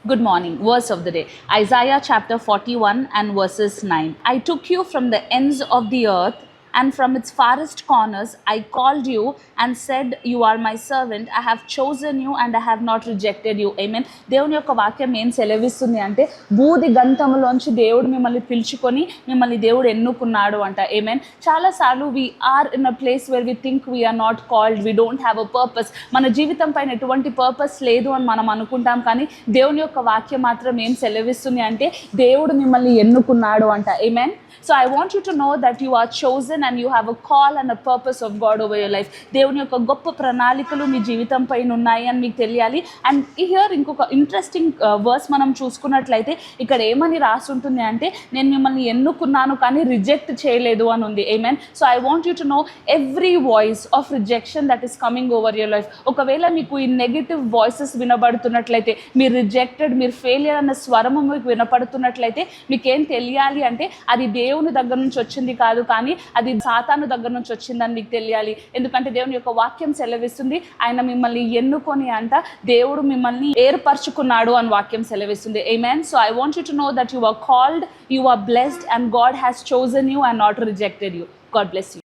Good morning. Verse of the day, Isaiah chapter 41 and verses 9. I took you from the ends of the earth, and from its farthest corners I called you and said, You are my servant. I have chosen you and I have not rejected you. Amen. దేవుని యొక్క వాక్యం ఏం సెలవిస్తుంది అంటే, బూది గంధములోంచి దేవుడు మిమ్మల్ని పిలుచుకొని మిమ్మల్ని దేవుడు ఎన్నుకున్నాడు అంట. ఏమేన్. చాలాసార్లు we're in a place where we think we're not called, we don't have a purpose. మన జీవితం పైన ఎటువంటి పర్పస్ లేదు అని మనం అనుకుంటాం, కానీ దేవుని యొక్క వాక్యం మాత్రం ఏం సెలవిస్తుంది అంటే, దేవుడు మిమ్మల్ని ఎన్నుకున్నాడు అంట. Amen. So I want you to know that you are chosen and you have a call and a purpose of God over your life. దేవుని యొక్క గొప్ప ప్రణాళికలు మీ జీవితం పైన ఉన్నాయి అని మీకు తెలియాలి. అండ్ హియర్ ఇంకొక ఇంట్రెస్టింగ్ వర్స్ మనం చూసుకున్నట్లయితే ఇక్కడ ఏమని రాసి ఉంటుంది అంటే, నేను మిమ్మల్ని ఎన్నుకున్నాను కానీ రిజెక్ట్ చేయలేదు అని ఉంది. Amen. So I want you to know every voice of rejection that is coming over your life. ఒకవేళ మీకు ఈ నెగిటివ్ వాయిసెస్ వినబడుతున్నట్లయితే, మీరు రిజెక్టెడ్, మీరు ఫెయిలియర్ అన్న స్వరము మీకు వినపడుతున్నట్లయితే, మీకేం తెలియాలి అంటే అది దేవుని దగ్గర నుంచి వచ్చింది కాదు, కానీ అది సాతాను దగ్గర నుంచి వచ్చిందని మీకు తెలియాలి. ఎందుకంటే దేవుని యొక్క వాక్యం సెలవిస్తుంది, ఆయన మిమ్మల్ని ఎన్నుకొని అంట దేవుడు మిమ్మల్ని ఏర్పరచుకున్నాడు అని వాక్యం సెలవిస్తుంది. Amen. So I want you to know that you are called, you are blessed, and God has chosen you and not rejected you. God bless you.